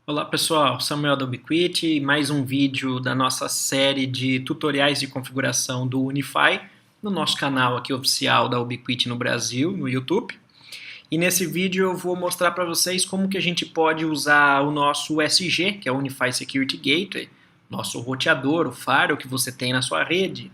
Olá pessoal, Samuel da Ubiquiti, mais um vídeo da nossa série de tutoriais de configuração do Unify no nosso canal aqui oficial da Ubiquiti no Brasil, no YouTube. E nesse vídeo eu vou mostrar para vocês como que a gente pode usar o nosso USG, que é o Unify Security Gateway, nosso roteador, o firewall que você tem na sua rede,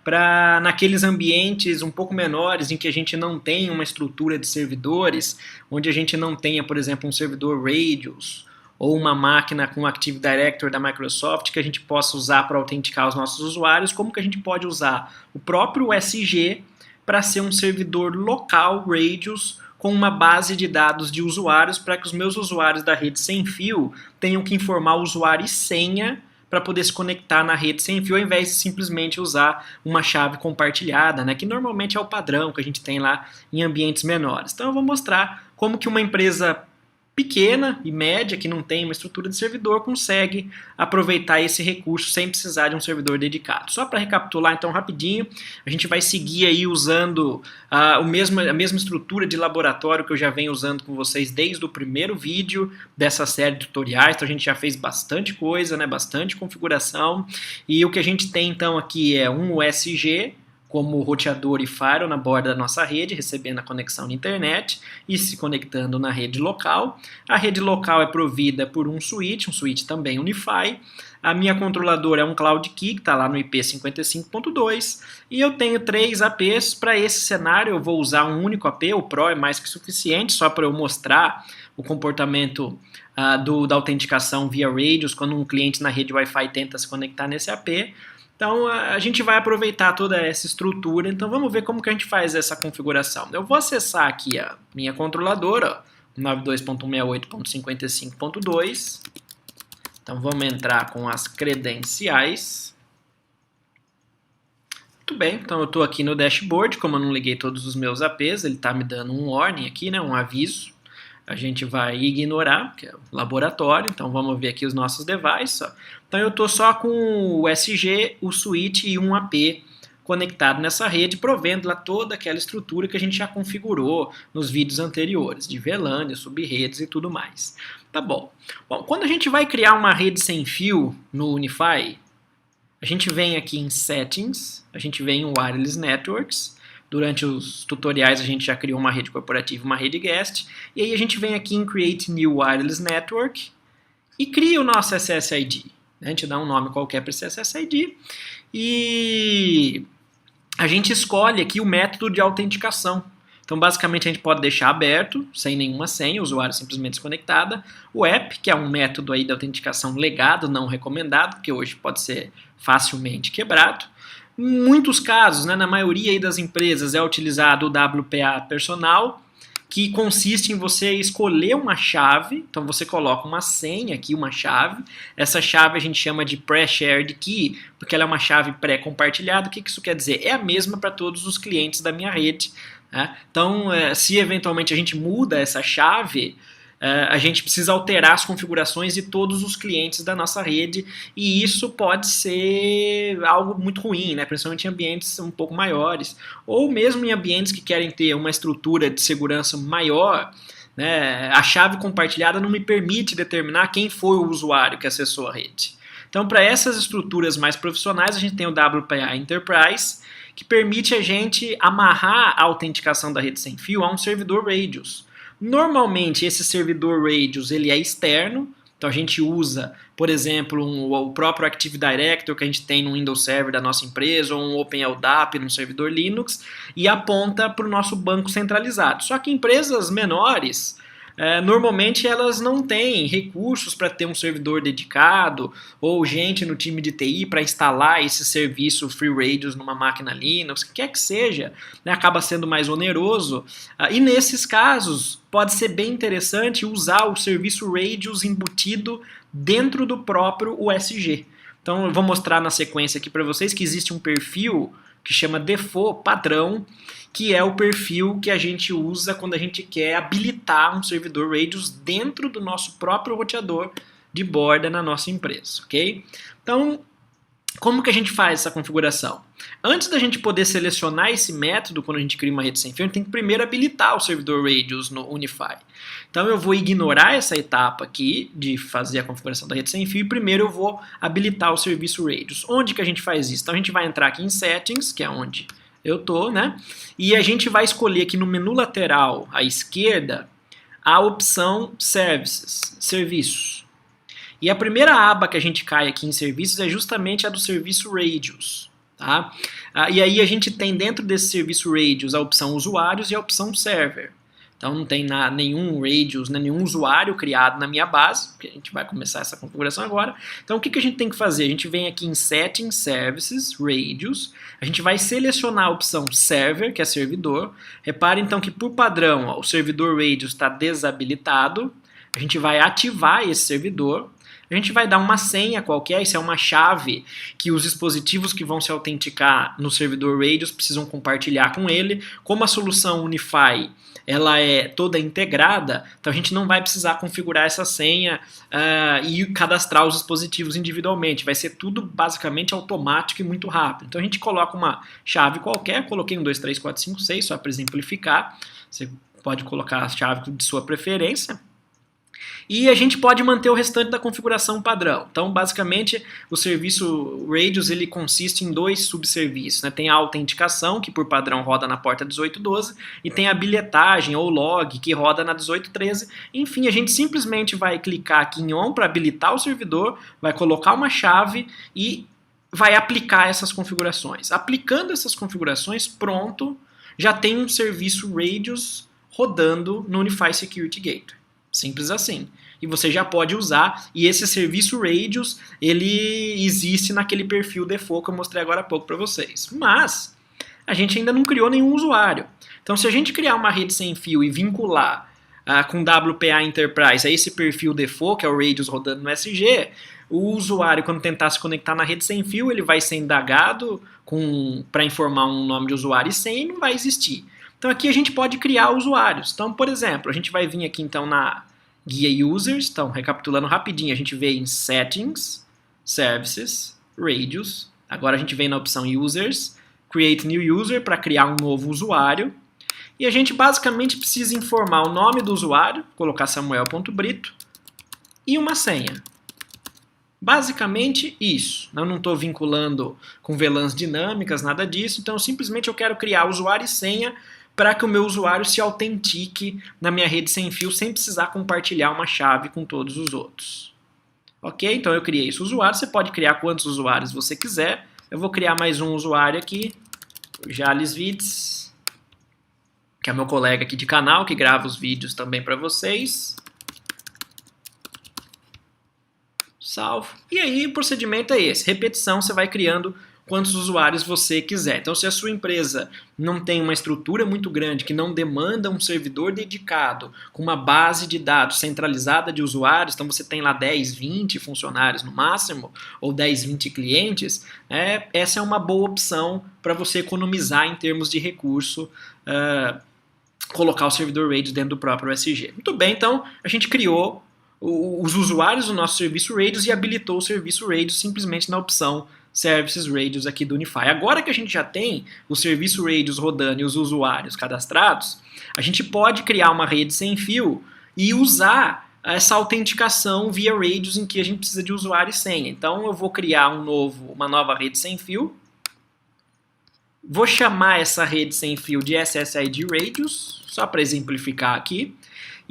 para naqueles ambientes um pouco menores em que a gente não tem uma estrutura de servidores, onde a gente não tenha, por exemplo, um servidor Radius, ou uma máquina com Active Directory da Microsoft que a gente possa usar para autenticar os nossos usuários, como que a gente pode usar o próprio USG para ser um servidor local Radius com uma base de dados de usuários para que os meus usuários da rede sem fio tenham que informar o usuário e senha para poder se conectar na rede sem fio, ao invés de simplesmente usar uma chave compartilhada, né, que normalmente é o padrão que a gente tem lá em ambientes menores. Então eu vou mostrar como que uma empresa pequena e média, que não tem uma estrutura de servidor, consegue aproveitar esse recurso sem precisar de um servidor dedicado. Só para recapitular então rapidinho, a gente vai seguir aí usando a mesma estrutura de laboratório que eu já venho usando com vocês desde o primeiro vídeo dessa série de tutoriais, então a gente já fez bastante coisa, né, bastante configuração, e o que a gente tem então aqui é um USG, como roteador e firewall na borda da nossa rede, recebendo a conexão na internet e se conectando na rede local. A rede local é provida por um switch também Unify. A minha controladora é um Cloud Key, que está lá no IP 55.2, e eu tenho 3 APs. Para esse cenário eu vou usar um único AP, o Pro é mais que suficiente, só para eu mostrar o comportamento da autenticação via Radius, quando um cliente na rede Wi-Fi tenta se conectar nesse AP. Então a gente vai aproveitar toda essa estrutura, então vamos ver como que a gente faz essa configuração. Eu vou acessar aqui a minha controladora, 92.68.55.2, então vamos entrar com as credenciais. Muito bem, então eu estou aqui no dashboard, como eu não liguei todos os meus APs, ele está me dando um warning aqui, né, um aviso. A gente vai ignorar, que é o laboratório, então vamos ver aqui os nossos devices. Ó. Então eu estou só com o SG, o switch e um AP conectado nessa rede, provendo lá toda aquela estrutura que a gente já configurou nos vídeos anteriores, de VLAN, subredes e tudo mais. Tá bom. Bom, quando a gente vai criar uma rede sem fio no Unify, a gente vem aqui em Settings, a gente vem em Wireless Networks. Durante os tutoriais a gente já criou uma rede corporativa, uma rede guest, e aí a gente vem aqui em Create New Wireless Network e cria o nosso SSID. A gente dá um nome qualquer para esse SSID e a gente escolhe aqui o método de autenticação. Então basicamente a gente pode deixar aberto, sem nenhuma senha, o usuário simplesmente desconectada. O app, que é um método aí de autenticação legado, não recomendado, porque hoje pode ser facilmente quebrado. Em muitos casos, né, na maioria aí das empresas, é utilizado o WPA personal, que consiste em você escolher uma chave. Então você coloca uma senha aqui, uma chave. Essa chave a gente chama de pre-shared key, porque ela é uma chave pré-compartilhada. O que isso quer dizer? É a mesma para todos os clientes da minha rede. Né? Então, se eventualmente a gente muda essa chave, a gente precisa alterar as configurações de todos os clientes da nossa rede, e isso pode ser algo muito ruim, né? Principalmente em ambientes um pouco maiores, ou mesmo em ambientes que querem ter uma estrutura de segurança maior. Né? A chave compartilhada não me permite determinar quem foi o usuário que acessou a rede. Então, para essas estruturas mais profissionais, a gente tem o WPA Enterprise, que permite a gente amarrar a autenticação da rede sem fio a um servidor Radius. Normalmente esse servidor Radius ele é externo, então a gente usa, por exemplo, o próprio Active Directory que a gente tem no Windows Server da nossa empresa, ou um OpenLDAP no servidor Linux, e aponta para o nosso banco centralizado. Só que empresas menores, normalmente elas não têm recursos para ter um servidor dedicado ou gente no time de TI para instalar esse serviço Free Radius numa máquina Linux, o que quer que seja, né, acaba sendo mais oneroso. E nesses casos pode ser bem interessante usar o serviço Radius embutido dentro do próprio USG. Então eu vou mostrar na sequência aqui para vocês que existe um perfil que chama default padrão, que é o perfil que a gente usa quando a gente quer habilitar um servidor Radius dentro do nosso próprio roteador de borda na nossa empresa, ok? Então, Como que a gente faz essa configuração? Antes da gente poder selecionar esse método, quando a gente cria uma rede sem fio, a gente tem que primeiro habilitar o servidor Radius no Unify. Então eu vou ignorar essa etapa aqui de fazer a configuração da rede sem fio e primeiro eu vou habilitar o serviço Radius. Onde que a gente faz isso? Então a gente vai entrar aqui em Settings, que é onde eu tô, né? E a gente vai escolher aqui no menu lateral à esquerda a opção Services, Serviços. E a primeira aba que a gente cai aqui em serviços é justamente a do serviço Radius. Tá? E aí a gente tem dentro desse serviço Radius a opção usuários e a opção server. Então não tem nenhum Radius, nenhum usuário criado na minha base, porque a gente vai começar essa configuração agora. Então o que a gente tem que fazer? A gente vem aqui em Settings, Services, Radius, a gente vai selecionar a opção Server, que é servidor. Repare então que por padrão ó, o servidor Radius está desabilitado. A gente vai ativar esse servidor. A gente vai dar uma senha qualquer, isso é uma chave que os dispositivos que vão se autenticar no servidor Radius precisam compartilhar com ele. Como a solução Unify ela é toda integrada, então a gente não vai precisar configurar essa senha e cadastrar os dispositivos individualmente. Vai ser tudo basicamente automático e muito rápido. Então a gente coloca uma chave qualquer, coloquei 1, 2, 3, 4, 5, 6, só para exemplificar. Você pode colocar a chave de sua preferência. E a gente pode manter o restante da configuração padrão. Então, basicamente, o serviço Radius ele consiste em dois subserviços. Né? Tem a autenticação, que por padrão roda na porta 1812, e tem a bilhetagem ou log, que roda na 1813. Enfim, a gente simplesmente vai clicar aqui em ON para habilitar o servidor, vai colocar uma chave e vai aplicar essas configurações. Aplicando essas configurações, pronto, já tem um serviço Radius rodando no Unify Security Gateway. Simples assim. E você já pode usar, e esse serviço Radius, ele existe naquele perfil default que eu mostrei agora há pouco para vocês. Mas, a gente ainda não criou nenhum usuário. Então, se a gente criar uma rede sem fio e vincular com WPA Enterprise a esse perfil default, que é o Radius rodando no SG, o usuário, quando tentar se conectar na rede sem fio, ele vai ser indagado para informar um nome de usuário e senha e não vai existir. Então aqui a gente pode criar usuários. Então, por exemplo, a gente vai vir aqui então na guia Users. Então, recapitulando rapidinho, a gente vem em Settings, Services, Radius. Agora a gente vem na opção Users, Create New User para criar um novo usuário. E a gente basicamente precisa informar o nome do usuário, colocar samuel.brito, e uma senha. Basicamente isso. Eu não estou vinculando com VLANs dinâmicas, nada disso. Então, simplesmente eu quero criar usuário e senha para que o meu usuário se autentique na minha rede sem fio sem precisar compartilhar uma chave com todos os outros. Ok? Então eu criei esse usuário. Você pode criar quantos usuários você quiser. Eu vou criar mais um usuário aqui, o Jales Vids, que é meu colega aqui de canal, que grava os vídeos também para vocês. Salvo. E aí o procedimento é esse. Repetição, você vai criando quantos usuários você quiser. Então, se a sua empresa não tem uma estrutura muito grande, que não demanda um servidor dedicado, com uma base de dados centralizada de usuários, então você tem lá 10, 20 funcionários no máximo, ou 10, 20 clientes, essa é uma boa opção para você economizar em termos de recurso, colocar o servidor Radius dentro do próprio SG. Muito bem, então a gente criou os usuários do nosso serviço Radius e habilitou o serviço Radius simplesmente na opção Services Radius aqui do Unify. Agora que a gente já tem o serviço Radius rodando e os usuários cadastrados, a gente pode criar uma rede sem fio e usar essa autenticação via Radius em que a gente precisa de usuário e senha. Então eu vou criar uma nova rede sem fio, vou chamar essa rede sem fio de SSID Radius, só para exemplificar aqui.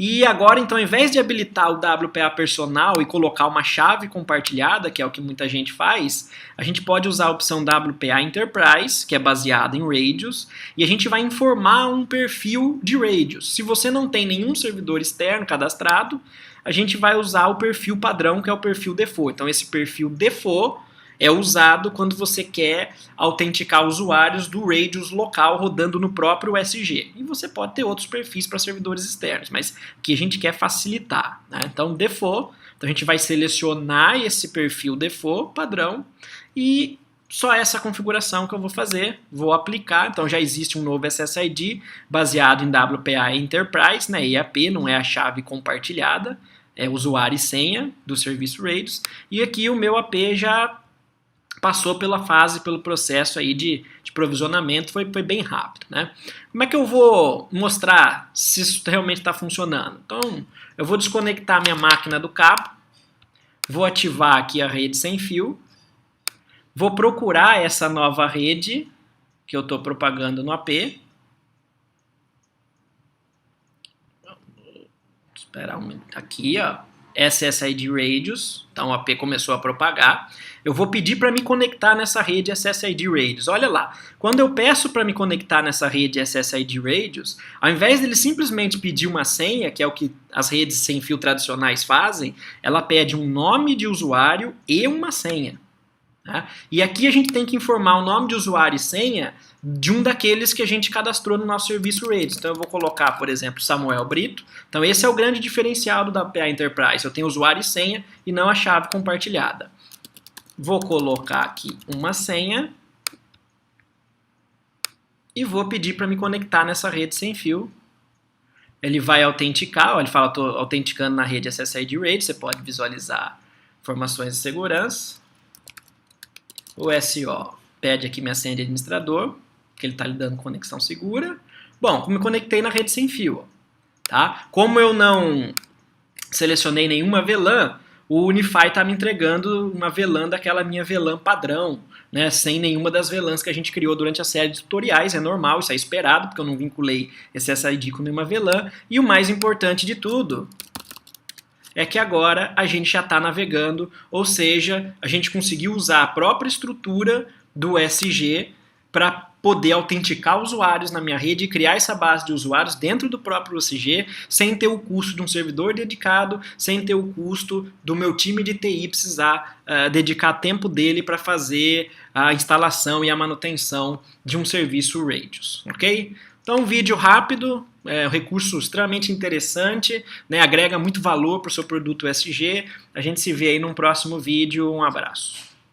E agora, então, ao invés de habilitar o WPA personal e colocar uma chave compartilhada, que é o que muita gente faz, a gente pode usar a opção WPA Enterprise, que é baseada em Radius, e a gente vai informar um perfil de Radius. Se você não tem nenhum servidor externo cadastrado, a gente vai usar o perfil padrão, que é o perfil default. Então, esse perfil default é usado quando você quer autenticar usuários do Radius local rodando no próprio SG. E você pode ter outros perfis para servidores externos, mas aqui a gente quer facilitar. Né? Então, default, então a gente vai selecionar esse perfil default padrão e só essa configuração que eu vou fazer, vou aplicar. Então já existe um novo SSID baseado em WPA Enterprise, né? EAP, não é a chave compartilhada, é usuário e senha do serviço Radius. E aqui o meu AP já passou pela fase, pelo processo aí de provisionamento, foi bem rápido, né? Como é que eu vou mostrar se isso realmente está funcionando? Então, eu vou desconectar minha máquina do cabo, vou ativar aqui a rede sem fio, vou procurar essa nova rede que eu estou propagando no AP. Esperar um minuto. Aqui, ó, SSID Radius. Então, o AP começou a propagar. Eu vou pedir para me conectar nessa rede SSID Radius. Olha lá, quando eu peço para me conectar nessa rede SSID Radius, ao invés dele simplesmente pedir uma senha, que é o que as redes sem fio tradicionais fazem, ela pede um nome de usuário e uma senha. Tá? E aqui a gente tem que informar o nome de usuário e senha de um daqueles que a gente cadastrou no nosso serviço Radius. Então eu vou colocar, por exemplo, Samuel Brito. Então esse é o grande diferencial do API Enterprise. Eu tenho usuário e senha e não a chave compartilhada. Vou colocar aqui uma senha e vou pedir para me conectar nessa rede sem fio. Ele vai autenticar, ó, ele fala, estou autenticando na rede SSID Radius, você pode visualizar informações de segurança. O SO pede aqui minha senha de administrador, que ele está lhe dando conexão segura. Bom, me conectei na rede sem fio. Ó, tá? Como eu não selecionei nenhuma VLAN, o Unify está me entregando uma VLAN daquela minha VLAN padrão, né, sem nenhuma das VLANs que a gente criou durante a série de tutoriais. É normal, isso é esperado, porque eu não vinculei esse SSID com nenhuma VLAN. E o mais importante de tudo é que agora a gente já está navegando, ou seja, a gente conseguiu usar a própria estrutura do SG para poder autenticar usuários na minha rede e criar essa base de usuários dentro do próprio SG, sem ter o custo de um servidor dedicado, sem ter o custo do meu time de TI precisar dedicar tempo dele para fazer a instalação e a manutenção de um serviço Radius, ok? Então, um vídeo rápido, um recurso extremamente interessante, né, agrega muito valor para o seu produto SG. A gente se vê aí num próximo vídeo. Um abraço.